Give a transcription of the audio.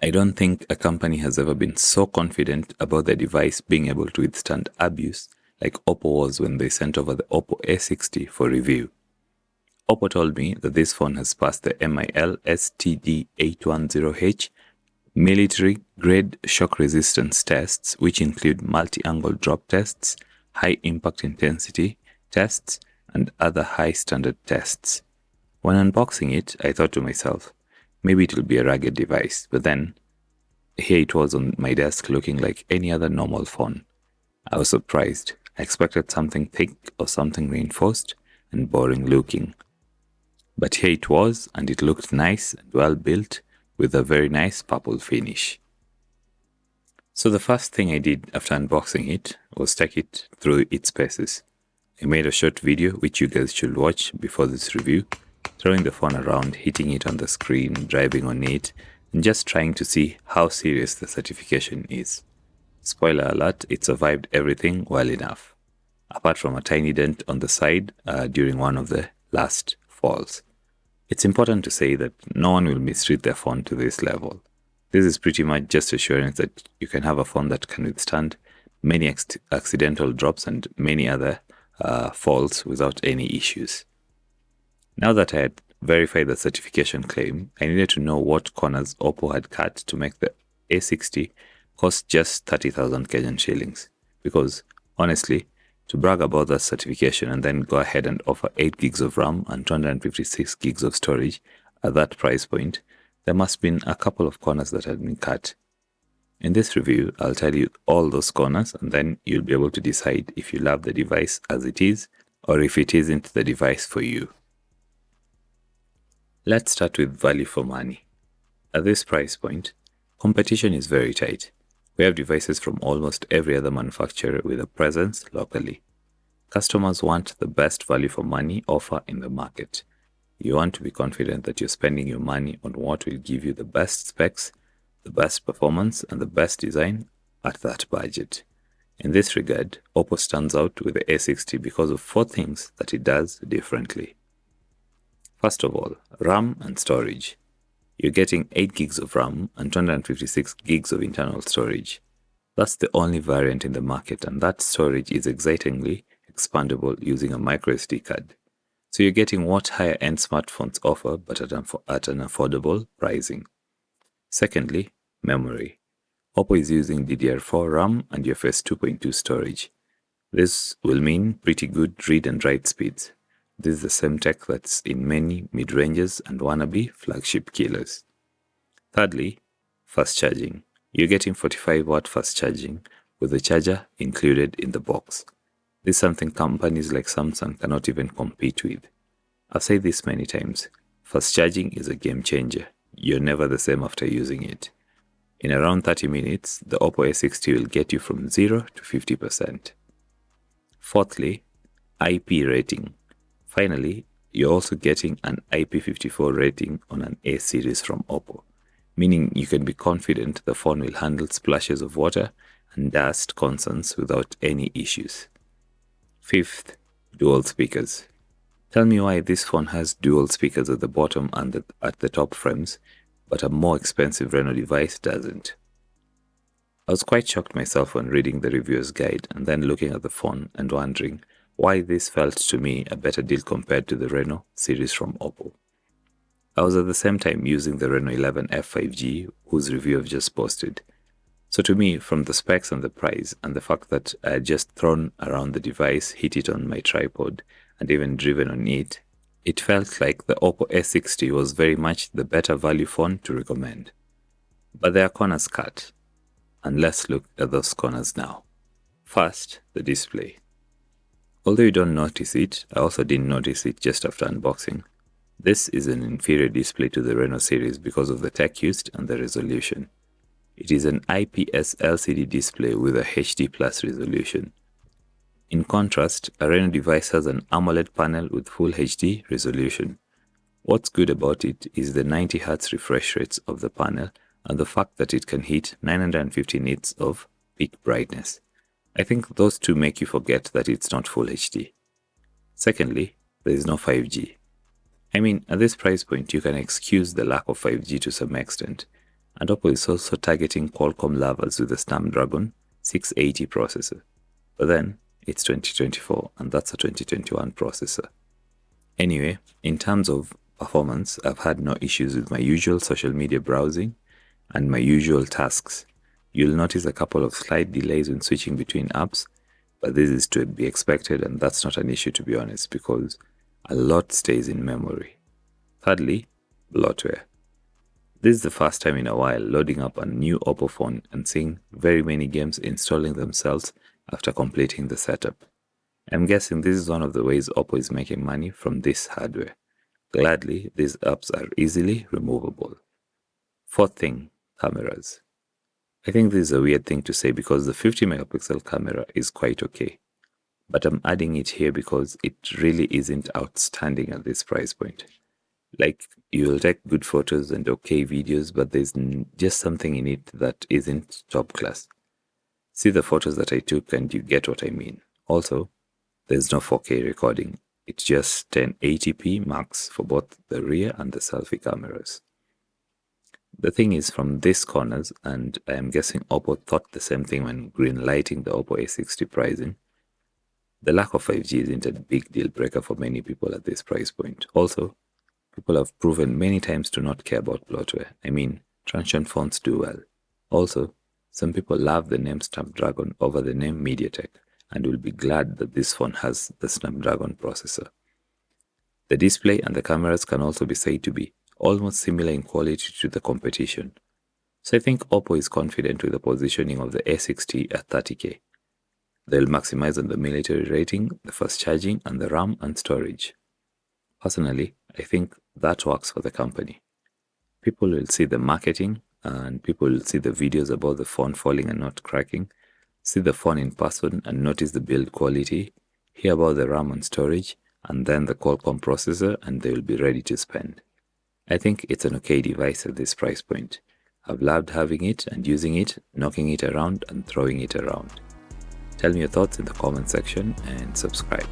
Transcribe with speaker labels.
Speaker 1: I don't think a company has ever been so confident about the device being able to withstand abuse like Oppo was when they sent over the Oppo A60 for review. Oppo told me that this phone has passed the MIL STD810H military-grade shock resistance tests, which include multi-angle drop tests, high impact intensity tests, and other high-standard tests. When unboxing it, I thought to myself, maybe it will be a rugged device, but then here it was on my desk looking like any other normal phone. I was surprised. I expected something thick or something reinforced and boring looking. But here it was, and it looked nice and well built with a very nice purple finish. So the first thing I did after unboxing it was take it through its paces. I made a short video which you guys should watch before this review, throwing the phone around, hitting it on the screen, driving on it, and just trying to see how serious the certification is. Spoiler alert, it survived everything well enough, apart from a tiny dent on the side during one of the last falls. It's important to say that no one will mistreat their phone to this level. This is pretty much just assurance that you can have a phone that can withstand many accidental drops and many other falls without any issues. Now that I had verified the certification claim, I needed to know what corners Oppo had cut to make the A60 cost just 30,000 Kenyan shillings. Because, honestly, to brag about that certification and then go ahead and offer 8 gigs of RAM and 256 gigs of storage at that price point, there must have been a couple of corners that had been cut. In this review, I'll tell you all those corners, and then you'll be able to decide if you love the device as it is or if it isn't the device for you. Let's start with value for money. At this price point, competition is very tight. We have devices from almost every other manufacturer with a presence locally. Customers want the best value for money offer in the market. You want to be confident that you're spending your money on what will give you the best specs, the best performance, and the best design at that budget. In this regard, Oppo stands out with the A60 because of 4 things that it does differently. First of all, RAM and storage. You're getting 8 gigs of RAM and 256 gigs of internal storage. That's the only variant in the market, and that storage is excitingly expandable using a microSD card. So you're getting what higher-end smartphones offer, but at an affordable pricing. Secondly, memory. Oppo is using DDR4 RAM and UFS 2.2 storage. This will mean pretty good read and write speeds. This is the same tech that's in many mid-ranges and wannabe flagship killers. Thirdly, fast charging. You're getting 45-watt fast charging with the charger included in the box. This is something companies like Samsung cannot even compete with. I've said this many times. Fast charging is a game changer. You're never the same after using it. In around 30 minutes, the Oppo A60 will get you from 0 to 50%. Fourthly, IP rating. Finally, you're also getting an IP54 rating on an A series from Oppo, meaning you can be confident the phone will handle splashes of water and dust concerns without any issues. Fifth, dual speakers. Tell me why this phone has dual speakers at the bottom and at the top frames, but a more expensive Reno device doesn't. I was quite shocked myself when reading the reviewer's guide and then looking at the phone and wondering why this felt to me a better deal compared to the Reno series from Oppo. I was at the same time using the Reno 11 F5G, whose review I've just posted. So to me, from the specs and the price, and the fact that I had just thrown around the device, hit it on my tripod, and even driven on it, it felt like the Oppo A60 was very much the better value phone to recommend. But there are corners cut, and let's look at those corners now. First, the display. Although you don't notice it, I also didn't notice it just after unboxing. This is an inferior display to the Reno series because of the tech used and the resolution. It is an IPS LCD display with a HD Plus resolution. In contrast, a Reno device has an AMOLED panel with full HD resolution. What's good about it is the 90Hz refresh rates of the panel and the fact that it can hit 950 nits of peak brightness. I think those two make you forget that it's not full HD. Secondly, there is no 5G. I mean, at this price point, you can excuse the lack of 5G to some extent. and Oppo is also targeting Qualcomm lovers with the Snapdragon 680 processor. But then, it's 2024 and that's a 2021 processor. Anyway, in terms of performance, I've had no issues with my usual social media browsing and my usual tasks. You'll notice a couple of slight delays when switching between apps, but this is to be expected and that's not an issue, to be honest, because a lot stays in memory. Thirdly, bloatware. This is the first time in a while loading up a new Oppo phone and seeing very many games installing themselves after completing the setup. I'm guessing this is one of the ways Oppo is making money from this hardware. Gladly, these apps are easily removable. Fourth thing, cameras. I think this is a weird thing to say because the 50 megapixel camera is quite okay. But I'm adding it here because it really isn't outstanding at this price point. Like, you'll take good photos and okay videos, but there's just something in it that isn't top class. See the photos that I took and you get what I mean. Also, there's no 4K recording. It's just 1080p max for both the rear and the selfie cameras. The thing is, from these corners, and I am guessing Oppo thought the same thing when green-lighting the Oppo A60 pricing, the lack of 5G isn't a big deal breaker for many people at this price point. Also, people have proven many times to not care about bloatware. I mean, transient phones do well. Also, some people love the name Snapdragon over the name MediaTek and will be glad that this phone has the Snapdragon processor. The display and the cameras can also be said to be almost similar in quality to the competition. So I think Oppo is confident with the positioning of the A60 at 30K. They'll maximize on the military rating, the fast charging, and the RAM and storage. Personally, I think that works for the company. People will see the marketing and people will see the videos about the phone falling and not cracking, see the phone in person and notice the build quality, hear about the RAM and storage, and then the Qualcomm processor, and they will be ready to spend. I think it's an okay device at this price point. I've loved having it and using it, knocking it around and throwing it around. Tell me your thoughts in the comment section and subscribe.